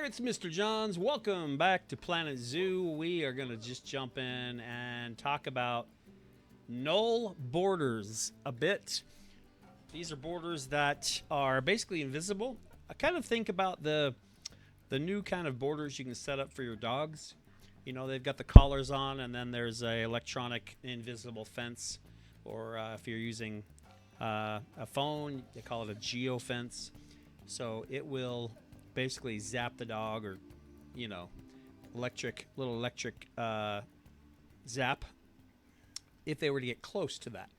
it's Mr. Johns. Welcome back to Planet Zoo. We are going to just jump in and talk about null borders a bit. These are borders that are basically invisible. I kind of think about the new kind of borders you can set up for your dogs. You know, they've got the collars on, and then there's a electronic invisible fence, or if you're using a phone, they call it a geofence. So it will basically zap the dog, or you know, little electric zap if they were to get close to that,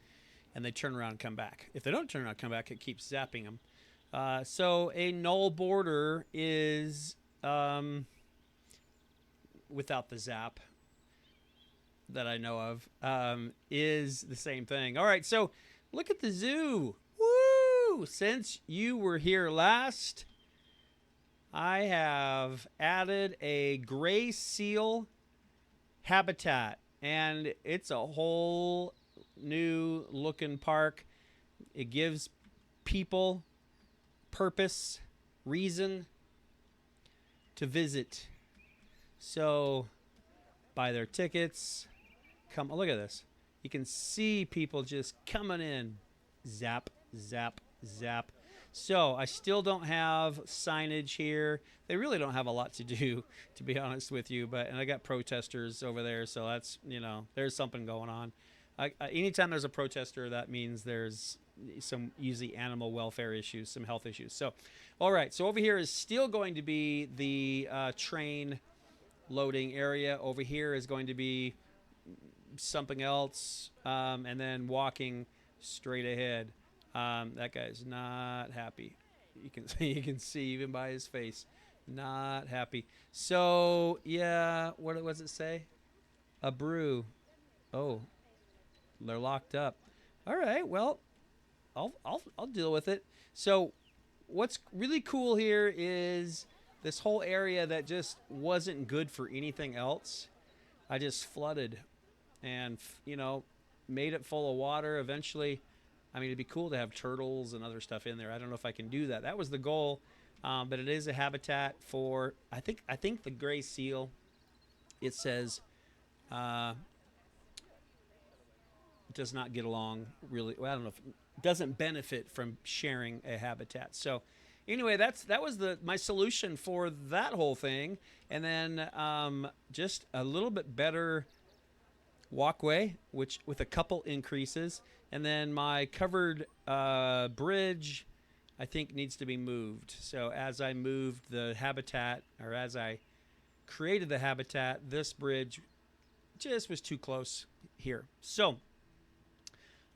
and they turn around and come back. If they don't turn around and come back, it keeps zapping them. So a null border is without the zap that I know of, is the same thing. All right, so look at the zoo. Woo! Since you were here last, I have added a gray seal habitat, and it's a whole new looking park. It gives people purpose, reason to visit. So buy their tickets. Come, look at this. You can see people just coming in. Zap, zap, zap. So I still don't have signage here. They really don't have a lot to do, to be honest with you. And I got protesters over there, so that's, you know, there's something going on. Anytime there's a protester, that means there's some usually animal welfare issues, some health issues. So, all right. So over here is still going to be the train loading area. Over here is going to be something else, and then walking straight ahead. That guy's not happy. You can see even by his face, not happy. So yeah, what does it say? A brew. Oh, they're locked up. All right, well, I'll deal with it. So what's really cool here is this whole area that just wasn't good for anything else. I just flooded, and made it full of water. Eventually, I mean, it'd be cool to have turtles and other stuff in there. I don't know if I can do that. That was the goal, but it is a habitat for I think the gray seal. It says does not get along really. Well, I don't know if doesn't benefit from sharing a habitat. So anyway, that was my solution for that whole thing, and then just a little bit better walkway, which with a couple increases, and then my covered bridge, I think, needs to be moved. So as I moved the habitat, or as I created the habitat, this bridge just was too close here. So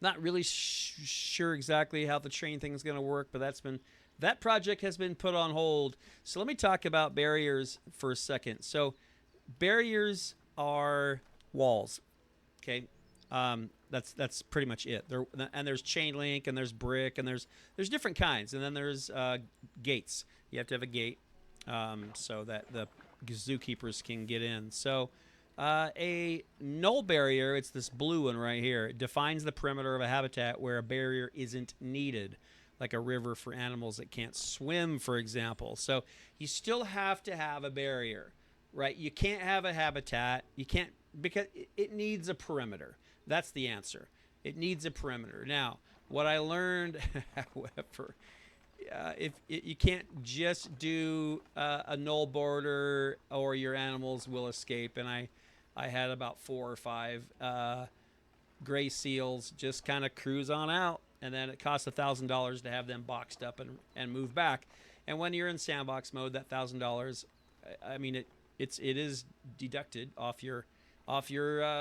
not really sure exactly how the train thing is going to work, but that project has been put on hold. So let me talk about barriers for a second. So barriers are walls. Okay, that's pretty much it. And there's chain link, and there's brick, and there's different kinds, and then there's gates. You have to have a gate so that the zookeepers can get in. So a null barrier, it's this blue one right here. It defines the perimeter of a habitat where a barrier isn't needed, like a river for animals that can't swim, for example. So you still have to have a barrier, right? You can't have a habitat. You can't, because it needs a perimeter. That's the answer. It needs a perimeter. Now, what I learned, however, if you can't just do a null border, or your animals will escape. And I had about 4 or 5 gray seals just kind of cruise on out, and then it costs $1,000 to have them boxed up and move back. And when you're in sandbox mode, that $1,000, I mean, it is deducted off your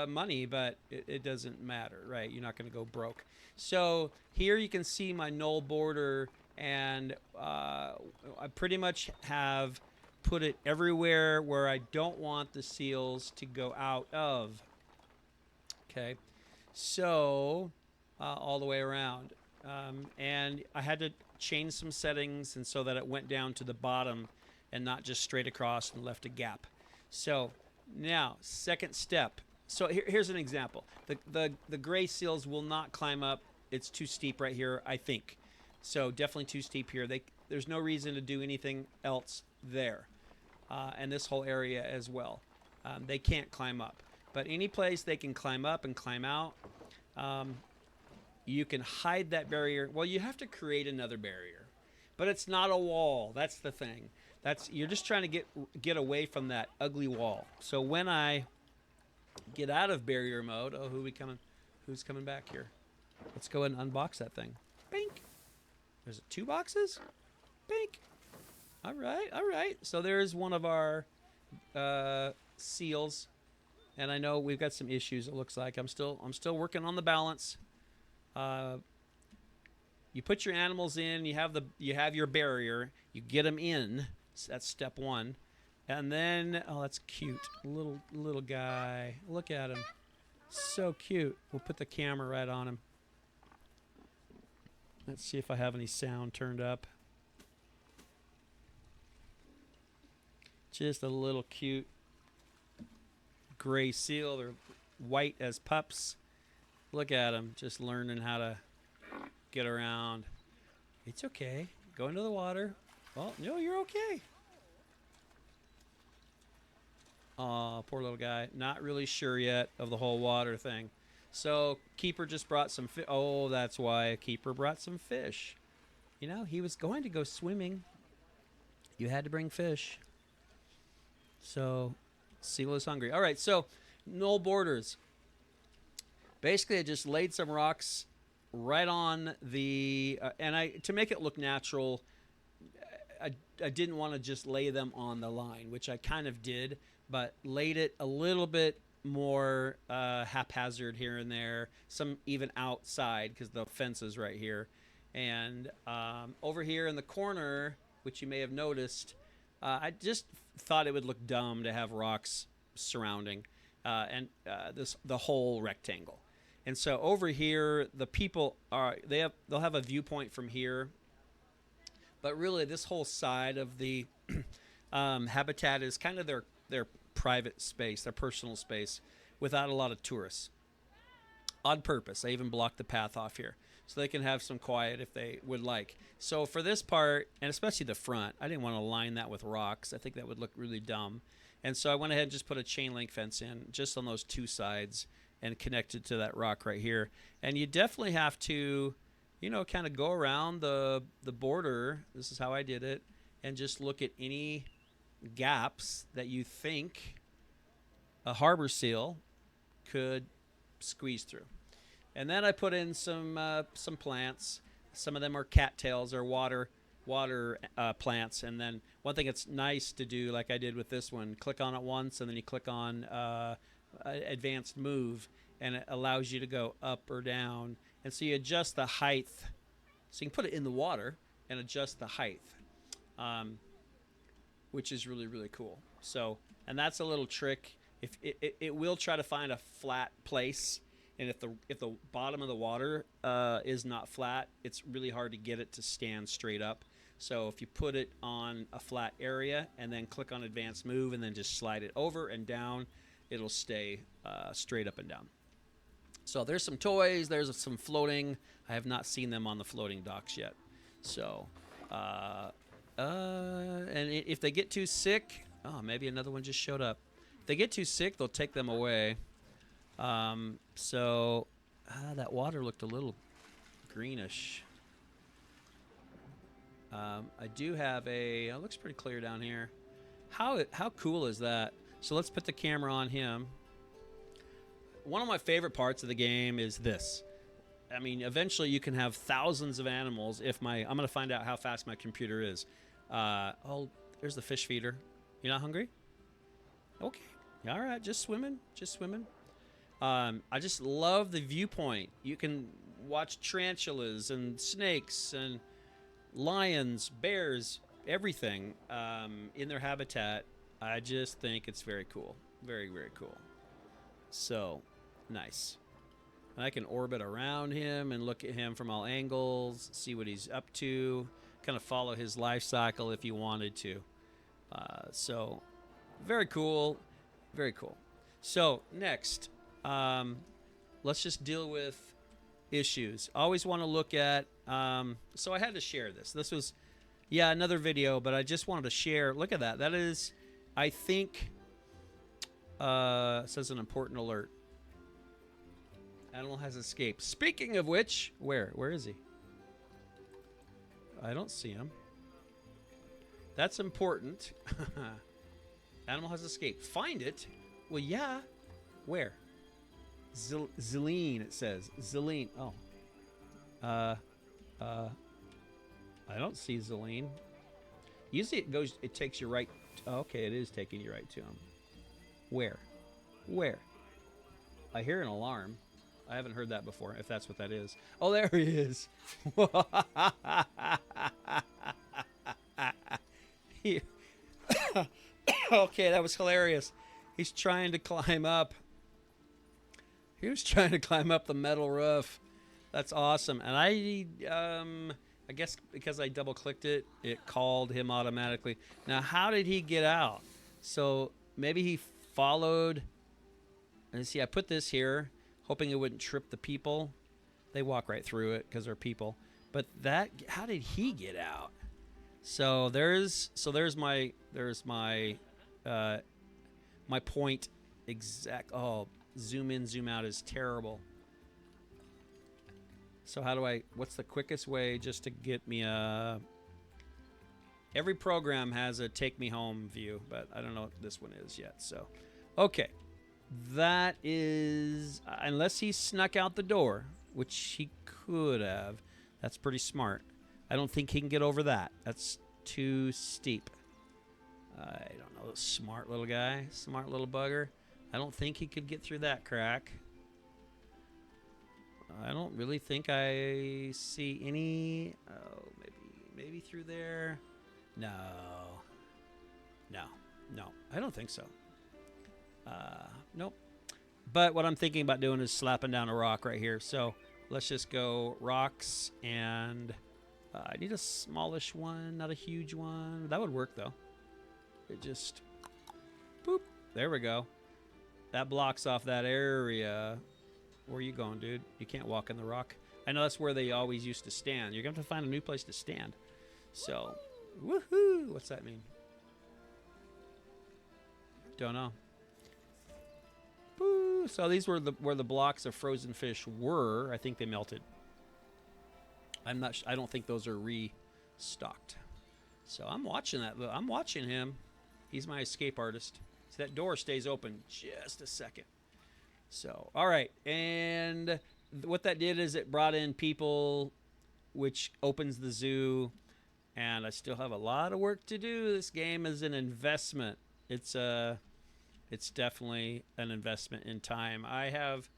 money, but it doesn't matter, right? You're not going to go broke. So here you can see my null border, and I pretty much have put it everywhere where I don't want the seals to go out of. Okay, so all the way around, and I had to change some settings, and so that it went down to the bottom and not just straight across and left a gap. So now, second step. So here's an example. The gray seals will not climb up. It's too steep right here, I think. So definitely too steep here. There's no reason to do anything else there. and this whole area as well. They can't climb up, but any place they can climb up and climb out, you can hide that barrier. Well, you have to create another barrier, but it's not a wall. That's the thing. You're just trying to get away from that ugly wall. So when I get out of barrier mode, oh, who's coming back here? Let's go ahead and unbox that thing. Bink. There's 2 boxes. Bink. All right. So there's one of our seals, and I know we've got some issues. It looks like I'm still working on the balance. You put your animals in. You have your barrier. You get them in. So that's step 1, and then that's cute, little guy. Look at him, so cute. We'll put the camera right on him. Let's see if I have any sound turned up. Just a little cute gray seal. They're white as pups. Look at them, just learning how to get around. It's okay. Go into the water. Oh, no, you're okay. Oh, poor little guy. Not really sure yet of the whole water thing. So, Keeper just brought some fish. Oh, that's why Keeper brought some fish. You know, he was going to go swimming. You had to bring fish. So, seal is hungry. All right, so Null borders. Basically, I just laid some rocks right on the, to make it look natural, I didn't want to just lay them on the line, which I kind of did, but laid it a little bit more haphazard here and there, some even outside because the fence is right here. And over here in the corner, which you may have noticed, I just thought it would look dumb to have rocks surrounding the whole rectangle. And so over here, the people they'll have a viewpoint from here. But really, this whole side of the habitat is kind of their private space, their personal space, without a lot of tourists. On purpose, I even blocked the path off here so they can have some quiet if they would like. So for this part, and especially the front, I didn't want to line that with rocks. I think that would look really dumb. And so I went ahead and just put a chain link fence in just on those 2 sides and connected to that rock right here. And you definitely have to, kind of go around the border. This is how I did it. And just look at any gaps that you think a harbor seal could squeeze through. And then I put in some plants. Some of them are cattails or water plants. And then one thing that's nice to do, like I did with this one, click on it once, and then you click on advanced move, and it allows you to go up or down. And so you adjust the height. So you can put it in the water and adjust the height, which is really, really cool. So, and that's a little trick. If it will try to find a flat place, and if the bottom of the water is not flat, it's really hard to get it to stand straight up. So if you put it on a flat area and then click on advanced move and then just slide it over and down, it'll stay straight up and down. So there's some toys. There's some floating. I have not seen them on the floating docks yet. So, and if they get too sick, maybe another one just showed up. If they get too sick, they'll take them away. So that water looked a little greenish. I do have it looks pretty clear down here. How cool is that? So let's put the camera on him. One of my favorite parts of the game is this. I mean, eventually you can have thousands of animals I'm going to find out how fast my computer is. There's the fish feeder. You're not hungry? Okay. All right, just swimming. I just love the viewpoint. You can watch tarantulas and snakes and lions, bears, everything in their habitat. I just think it's very cool. Very, very cool. So, nice. And I can orbit around him and look at him from all angles, see what he's up to, kind of follow his life cycle if you wanted to. So, very cool. Very cool. So, next, let's just deal with issues. Always want to look at, so I had to share this. This was, another video, but I just wanted to share. Look at that. That is I think it says an important alert. Animal has escaped. Speaking of which, where is he? I don't see him. That's important. Animal has escaped. Find it. Well, yeah. Where? Zelene, it says. Zelene. Oh. I don't see Zelene. Usually it takes you right. Okay, it is taking you right to him. Where? Where? I hear an alarm. I haven't heard that before, if that's what that is. Oh, there he is. Okay, that was hilarious. He's trying to climb up. He was trying to climb up the metal roof. That's awesome. And I guess because I double clicked it, it called him automatically. Now, how did he get out? So maybe he followed. And see, I put this here, hoping it wouldn't trip the people. They walk right through it because they're people. But how did he get out? So there's my my point exact. Oh, zoom in, zoom out is terrible. So what's the quickest way just to get me every program has a take me home view, but I don't know what this one is yet. So, okay. That is, unless he snuck out the door, which he could have. That's pretty smart. I don't think he can get over that. That's too steep. I don't know. Smart little guy. Smart little bugger. I don't think he could get through that crack. I don't really think I see any. Oh, maybe through there. No. I don't think so. Nope. But what I'm thinking about doing is slapping down a rock right here. So let's just go rocks, and I need a smallish one, not a huge one. That would work though. It just boop. There we go. That blocks off that area. Where are you going, dude? You can't walk in the rock. I know that's where they always used to stand. You're going to have to find a new place to stand. So, woohoo! What's that mean? Don't know. Boo! So these were where the blocks of frozen fish were. I think they melted. I don't think those are restocked. So I'm watching that. I'm watching him. He's my escape artist. See, that door stays open just a second. So, all right. And what that did is it brought in people, which opens the zoo. And I still have a lot of work to do. This game is an investment. It's definitely an investment in time. I have,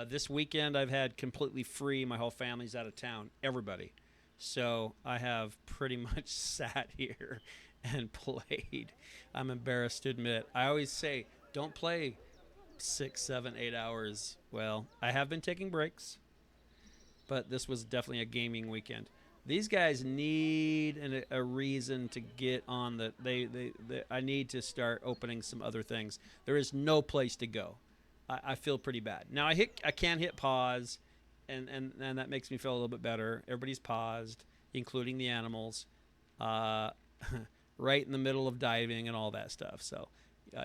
this weekend I've had completely free. My whole family's out of town. Everybody. So I have pretty much sat here and played. I'm embarrassed to admit. I always say, don't play 6, 7, 8 hours. Well, I have been taking breaks, but this was definitely a gaming weekend. These guys need a reason to get on the. I need to start opening some other things. There is no place to go. I feel pretty bad now. I can't hit pause, and that makes me feel a little bit better. Everybody's paused, including the animals, right in the middle of diving and all that stuff. So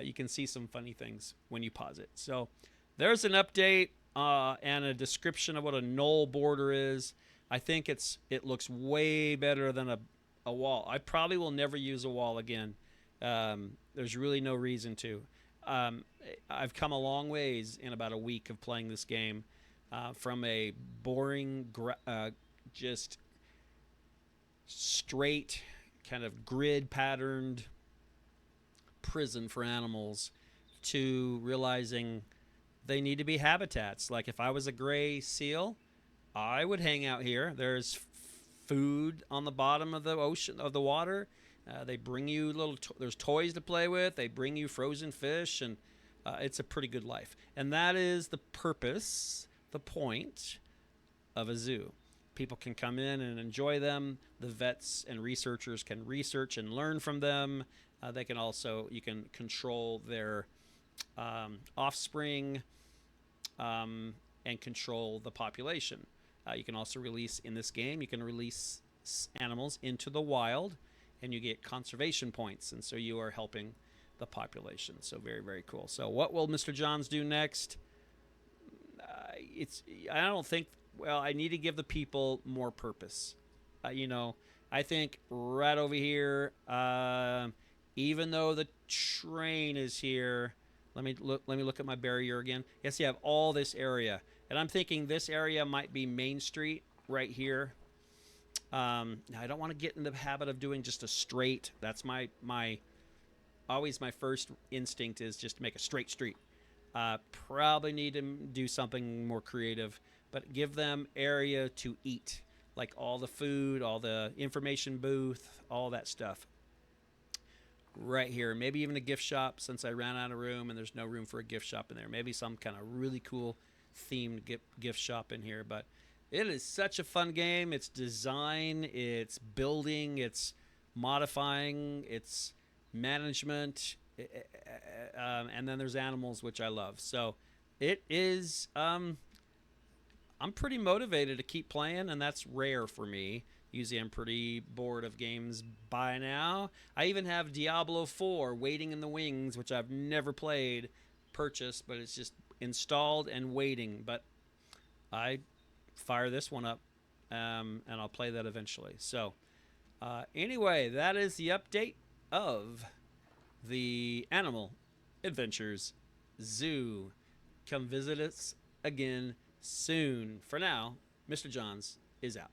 you can see some funny things when you pause it. So there's an update and a description of what a null border is. I think it looks way better than a wall. I probably will never use a wall again. There's really no reason to. I've come a long ways in about a week of playing this game from a boring, just straight kind of grid patterned prison for animals to realizing they need to be habitats. Like if I was a gray seal, I would hang out here. There's food on the bottom of the ocean, of the water. They bring you there's toys to play with. They bring you frozen fish, and it's a pretty good life. And that is the purpose, the point of a zoo. People can come in and enjoy them. The vets and researchers can research and learn from them. You can control their offspring and control the population. You can also release, in this game, you can release animals into the wild, and you get conservation points. And so you are helping the population. So very, very cool. So what will Mr. Johns do next? I don't think, well, I need to give the people more purpose. You know, I think right over here, even though the train is here, let me look at my barrier again. Yes, you have all this area, and I'm thinking this area might be Main Street right here. Now I don't want to get in the habit of doing just a straight. That's my always my first instinct is just to make a straight street. Probably need to do something more creative, but give them area to eat, like all the food, all the information booth, all that stuff. Right here, maybe even a gift shop since I ran out of room and there's no room for a gift shop in there. Maybe some kind of really cool themed gift shop in here, but it is such a fun game. It's design, it's building, it's modifying, it's management, and then there's animals, which I love. So it is. I'm pretty motivated to keep playing, and that's rare for me. Usually I'm pretty bored of games by now. I even have Diablo 4 waiting in the wings, which I've never played, purchased, but it's just installed and waiting. But I fire this one up, and I'll play that eventually. So anyway, that is the update of the Animal Adventures Zoo. Come visit us again soon. For now, Mr. Johns is out.